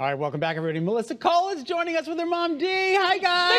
All right, welcome back, everybody. Melissa Cole is joining us with her mom, Dee. Hi, guys.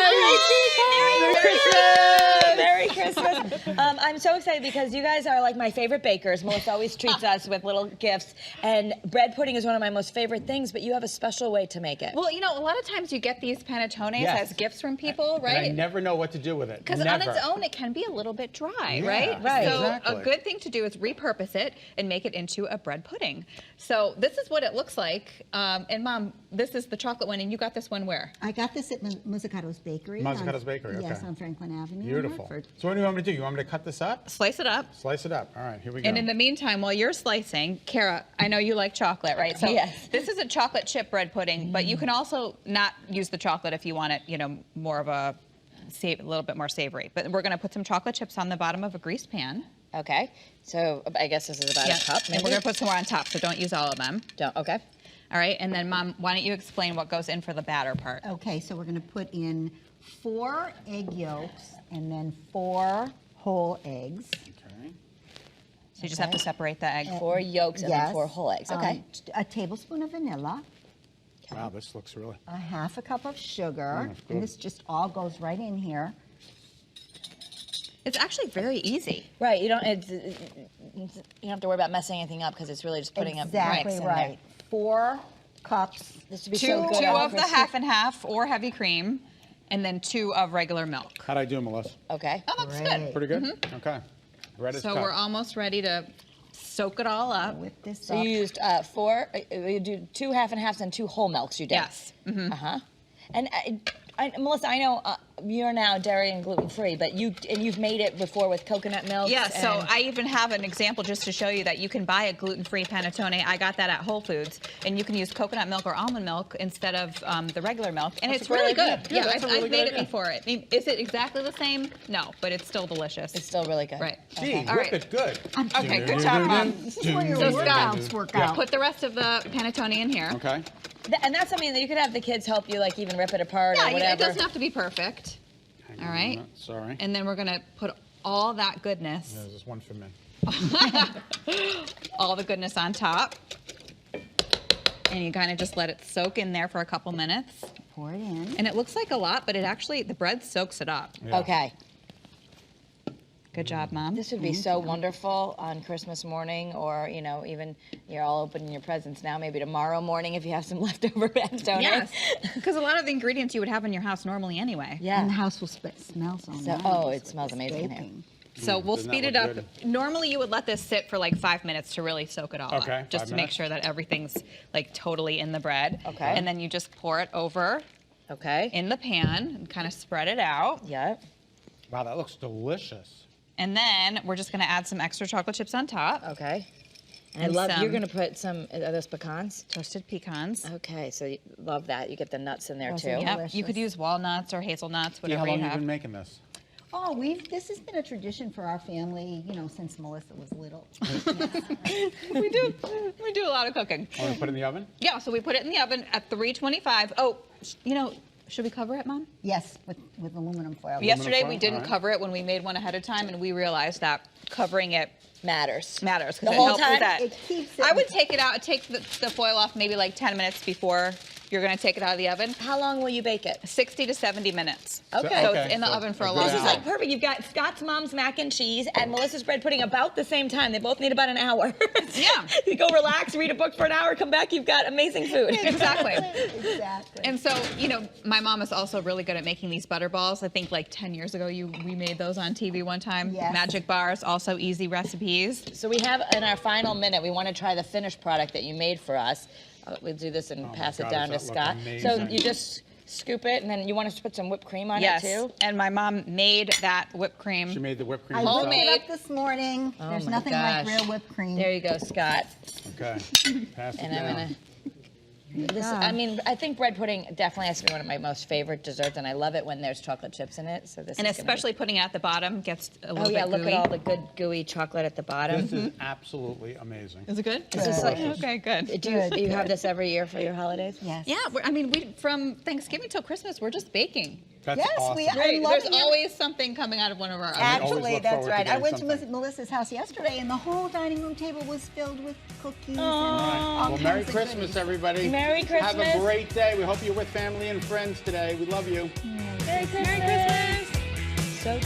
Merry Christmas. I'm so excited because you guys are like my favorite bakers. Melissa always treats us with little gifts. And bread pudding is one of my most favorite things, but you have a special way to make it. Well, you know, a lot of times you get these panettones Yes. as gifts from people, right? And I never know what to do with it. Because on its own, it can be a little bit dry, right? Right. So Exactly. a good thing to do is repurpose it and make it into a bread pudding. So this is what it looks like. And Mom, this is the chocolate one, and you got this one where? I got this at Muzzicato's Bakery. Muzzicato's Bakery, Yes, okay. on Franklin Avenue. in Beautiful. Hartford. So what do you want me to do? You want me to cut this up? Slice it up. Slice it up. All right, here we go. And in the meantime, while you're slicing, Kara, I know you like chocolate, right? So Yes. this is a chocolate chip bread pudding, but you can also not use the chocolate if you want it, you know, more of a little bit more savory. But we're gonna put some chocolate chips on the bottom of a greased pan. Okay. So I guess this is about a cup, maybe? And we're gonna put some more on top, so don't use all of them. Okay. All right, and then Mom, why don't you explain what goes in for the batter part? Okay, so we're going to put in 4 egg yolks and then 4 whole eggs. Okay. So you just have to separate the egg. 4 yolks and then Yes. 4 whole eggs. Okay. A tablespoon of vanilla, Wow, this looks really... a half a cup of sugar, that's good. and this just all goes right in here. It's actually very easy. Right. You don't have to worry about messing anything up because it's really just putting up Exactly mix in right. 4 cups. This would be Two so good. of the half and half or heavy cream, and then 2 of regular milk. How'd I do, Melissa? Okay. That looks Great. good. Pretty good? Okay. Bread is So cut. we're almost ready to soak it all up. Whip this So up. you used 4. You do 2 half and halves and 2 whole milks. You did. Yes. Mhm. And Melissa, I know you're now dairy and gluten free, but you've made it before with coconut milk. Yeah, so I even have an example just to show you that you can buy a gluten-free panettone. I got that at Whole Foods, and you can use coconut milk or almond milk instead of the regular milk, and That's it's a great really good. idea. Yeah, that's a really I've good made it idea. before. I mean, is it exactly the same? No, but it's still delicious. it's still really good. Right. Gee, All whip right. it good. Okay, good job, Mom. This is where your So workouts work out. Put the rest of the panettone in here. Okay. And that's something that you could have the kids help you, like even rip it apart Yeah, or whatever. it doesn't have to be perfect. Hang All on a right. minute. Sorry. And then we're gonna put all that goodness, There's just one for me. all the goodness on top. And you kind of just let it soak in there for a couple minutes. Pour it in. And it looks like a lot, but it actually, the bread soaks it up. Yeah. Okay. Good job, Mom. This would be so wonderful on Christmas morning, or even you're all opening your presents now. Maybe tomorrow morning if you have some leftover panettone. Yes, because a lot of the ingredients you would have in your house normally anyway. Yeah. And the house will smell so nice. Oh, it smells amazing in here. Baking. So we'll doesn't that speed it look up. good? Normally you would let this sit for like 5 minutes to really soak it all Okay, up. Just 5 to make minutes. sure that everything's like totally in the bread. Okay. And then you just pour it over Okay. in the pan and kind of spread it out. Yeah. Wow, that looks delicious. And then we're just gonna add some extra chocolate chips on top. Okay. And I And love, you're some- gonna put some, are those pecans? Toasted pecans. Okay, so you love that. You get the nuts in there Those too. are Yep, you could delicious. use walnuts or hazelnuts, Dee, how whatever long you have you have. been making this? Oh, this has been a tradition for our family, since Melissa was little. We do a lot of cooking. Want to put it in the oven? Yeah, so we put it in the oven at 325. Oh, should we cover it, Mom? Yes, with aluminum foil. Yesterday we foil, didn't alright. cover it when we made one ahead of time, and we realized that covering it Matters. matters The because it whole helps time? with that. It keeps it- I would take it out, take the foil off maybe like 10 minutes before you're gonna take it out of the oven. How long will you bake it? 60 to 70 minutes. Okay. So Okay, it's in the so oven for a a good long This is hour. time. like perfect. You've got Scott's mom's mac and cheese and Melissa's bread pudding about the same time. They both need about an hour. Yeah. You go relax, read a book for an hour, come back, you've got amazing food. Exactly. Exactly. And so, my mom is also really good at making these butter balls. I think like 10 years ago, we made those on TV one time. Yes. Magic bars, also easy recipes. So we have in our final minute, we want to try the finished product that you made for us. We'll do this and Oh my pass it God, down to does that look Scott. So amazing. you just scoop it, and then you want us to put some whipped cream on Yes. it too? And my mom made that whipped cream. She made the whipped cream I herself. looked it Homemade. up this morning. There's my nothing like gosh. real whipped cream. There you go, Scott. Okay. Pass it And down. I'm gonna. I think bread pudding definitely has to be one of my most favorite desserts, and I love it when there's chocolate chips in it. So this And is gonna especially putting it at the bottom gets a be, little oh yeah, bit look gooey. at all the good gooey chocolate at the bottom. This is absolutely amazing. Is it good? Is this like, Okay, good. do you have this every year for your holidays? Yes. Yeah, from Thanksgiving till Christmas, we're just baking. That's Yes, awesome. we are. Right, I'm there's loving it. always something coming out of one of our ovens. always Actually, look that's forward to right. I getting went to something. Melissa's house yesterday, and the whole dining room table was filled with cookies and all Well, kinds Merry of Christmas, goodies. everybody. Merry Have Christmas. a great day. We hope you're with family and friends today. We love you. Merry Christmas. So